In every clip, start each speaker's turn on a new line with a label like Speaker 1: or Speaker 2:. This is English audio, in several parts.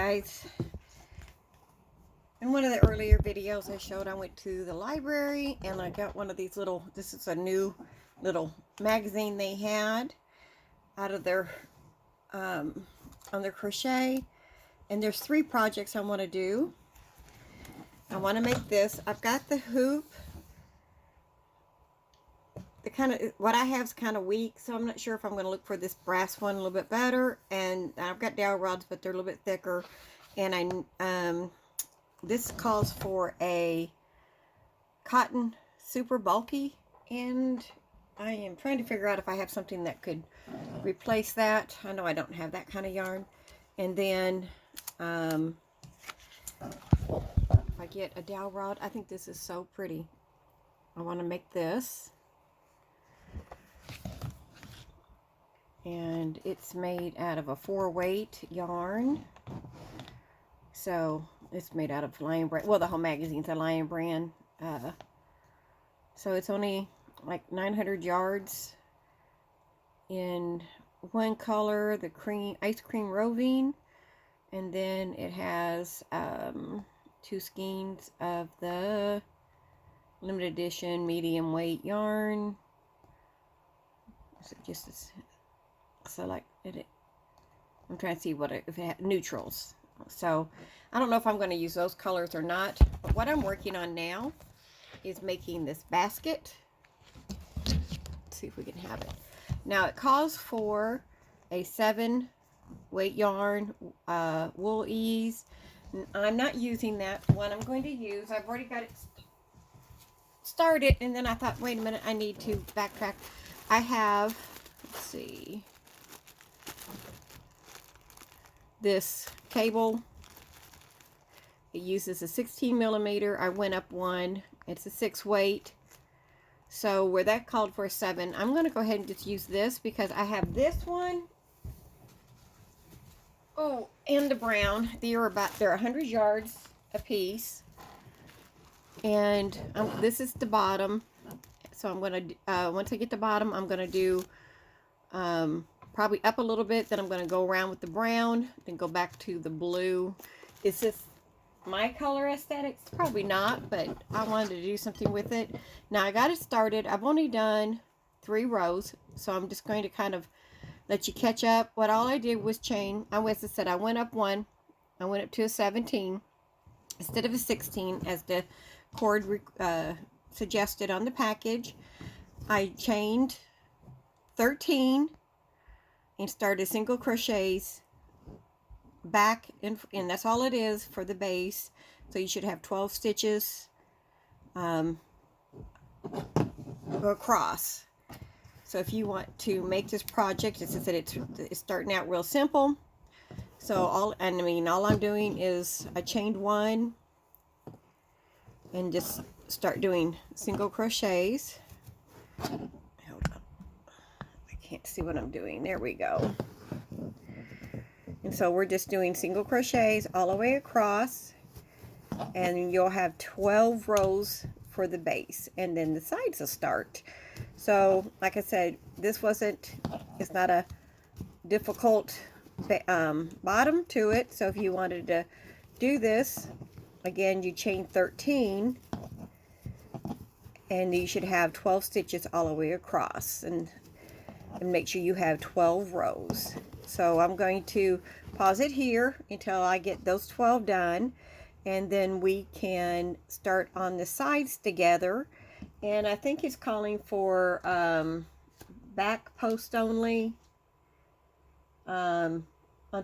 Speaker 1: guys, in one of the earlier videos I showed, I went to the library and I got one of these little, this is a new little magazine they had out of their, on their crochet. And there's 3 projects I want to do. I want to make this. I've got the hoop. The kind of, what I have is kind of weak, so I'm not sure if I'm going to look for this brass one a little bit better. And I've got dowel rods, but they're a little bit thicker. And this calls for a cotton super bulky, and I am trying to figure out if I have something that could replace that. I know I don't have that kind of yarn. And then if I get a dowel rod, I think this is so pretty. I want to make this. And it's made out of a 4-weight yarn. So it's made out of Lion Brand. Well, the whole magazine's a Lion Brand. So it's only like 900 yards in one color, the ice cream roving. And then it has 2 skeins of the limited edition medium weight yarn. So just select it. I'm trying to see what if it had neutrals. So I don't know if I'm going to use those colors or not. But what I'm working on now is making this basket. Let's see if we can have it. Now it calls for a 7-weight yarn, wool ease. I'm not using that one. I'm going to use, I've already got it started, and then I thought, wait a minute, I need to backtrack. I have, let's see, this cable. It uses a 16 millimeter. I went up one. It's a 6-weight. So where that called for a 7, I'm going to go ahead and just use this because I have this one. Oh, and the brown. They're 100 yards a piece. And this is the bottom. So I'm going to, once I get the bottom, I'm going to do probably up a little bit. Then I'm going to go around with the brown. Then go back to the blue. Is this my color aesthetics? Probably not, but I wanted to do something with it. Now I got it started. I've only done 3 rows. So I'm just going to kind of let you catch up. What all I did was chain. I went up one. I went up to a 17 instead of a 16 as the cord suggested on the package. I chained 13 and started single crochets back and that's all it is for the base. So you should have 12 stitches across. So if you want to make this project, as I said, it's starting out real simple. So all I'm doing is I chained 1 and just start doing single crochets. Hold on, I can't see what I'm doing. There we go. And so we're just doing single crochets all the way across, and you'll have 12 rows for the base, and then the sides will start. So like I said, it's not a difficult bottom to it. So if you wanted to do this, again, you chain 13 and you should have 12 stitches all the way across, and make sure you have 12 rows. So I'm going to pause it here until I get those 12 done, and then we can start on the sides together. And I think it's calling for back post only on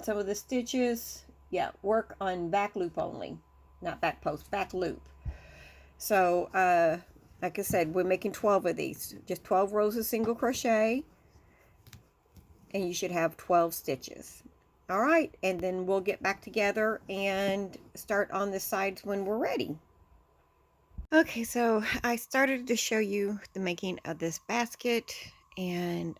Speaker 1: some of the stitches. Yeah, work on back loop only, not back post, back loop. So like I said, we're making 12 of these, just 12 rows of single crochet, and you should have 12 stitches. All right, and then we'll get back together and start on the sides when we're ready. Okay, so I started to show you the making of this basket, and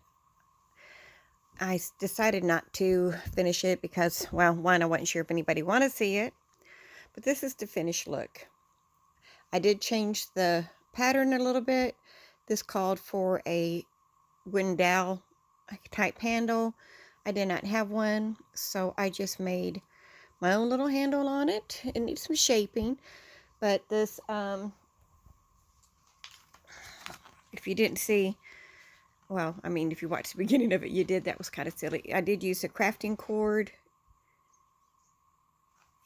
Speaker 1: I decided not to finish it because, well, one, I wasn't sure if anybody wanted to see it, but this is the finished look. I did change the pattern a little bit. This called for a wooden dowel type handle. I did not have one, so I just made my own little handle on it. It needs some shaping, but this, if you didn't see, well, I mean, if you watched the beginning of it, you did. That was kind of silly. I did use a crafting cord,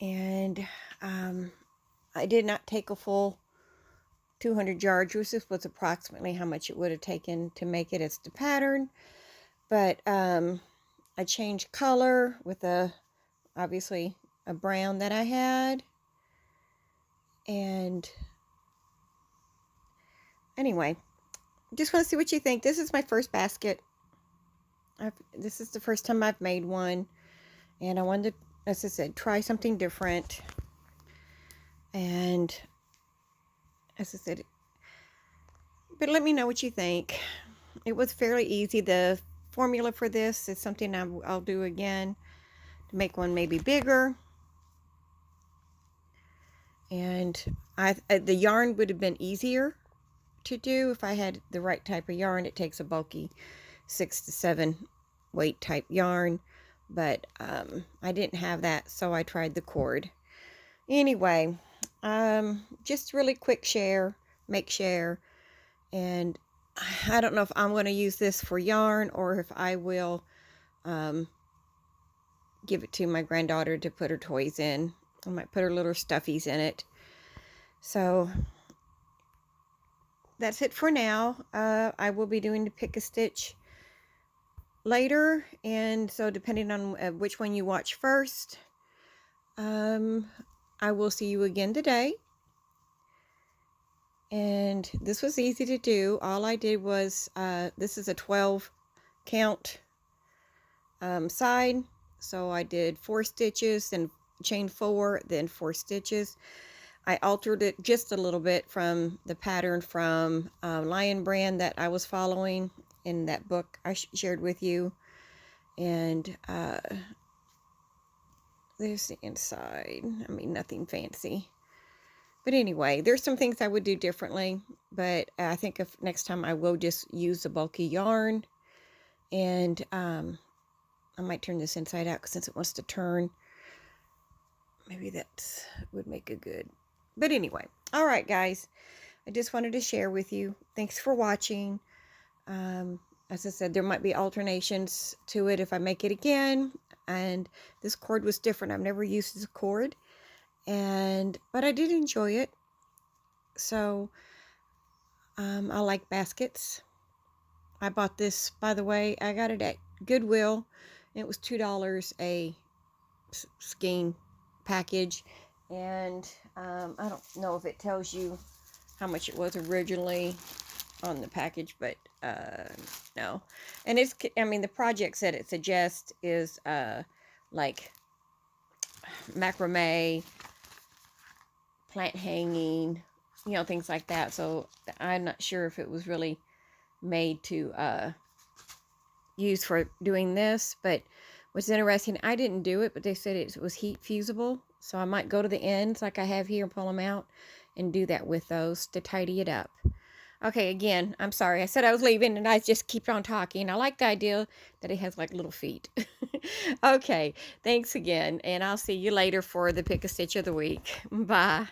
Speaker 1: and I did not take a full 200 yards. This was approximately how much it would have taken to make it as the pattern. But I changed color with obviously a brown that I had. And anyway, just want to see what you think. This is my first basket. This is the first time I've made one. And I wanted to, as I said, try something different. And as I said, but let me know what you think. It was fairly easy. The formula for this is something I'll do again to make one maybe bigger. And the yarn would have been easier to do if I had the right type of yarn. It takes a bulky 6 to 7 weight type yarn, but I didn't have that, so I tried the cord. Anyway, just really quick share, make share, and I don't know if I'm going to use this for yarn or if I will give it to my granddaughter to put her toys in. I might put her little stuffies in it. So that's it for now. I will be doing the Pick-a-Stitch later, and so depending on which one you watch first, I will see you again today. And this was easy to do. All I did was, this is a 12 count side, so I did 4 stitches, then chain 4, then 4 stitches. I altered it just a little bit from the pattern from Lion Brand that I was following in that book I shared with you. And there's the inside. I mean, nothing fancy. But anyway, there's some things I would do differently. But I think if next time I will just use the bulky yarn. And I might turn this inside out since it wants to turn. Maybe that would make a good... But anyway, all right, guys. I just wanted to share with you. Thanks for watching. As I said, there might be alternations to it if I make it again. And this cord was different. I've never used this cord. But I did enjoy it. So, I like baskets. I bought this, by the way. I got it at Goodwill. It was $2 a skein package. And I don't know if it tells you how much it was originally on the package, but no. And it's, I mean, the projects that it suggests is like macrame, plant hanging, you know, things like that. So I'm not sure if it was really made to use for doing this, but what's interesting, I didn't do it, but they said it was heat fusible. So I might go to the ends like I have here and pull them out and do that with those to tidy it up. Okay, again, I'm sorry. I said I was leaving and I just keep on talking. I like the idea that it has like little feet. Okay, thanks again. And I'll see you later for the Pick-a-Stitch of the week. Bye.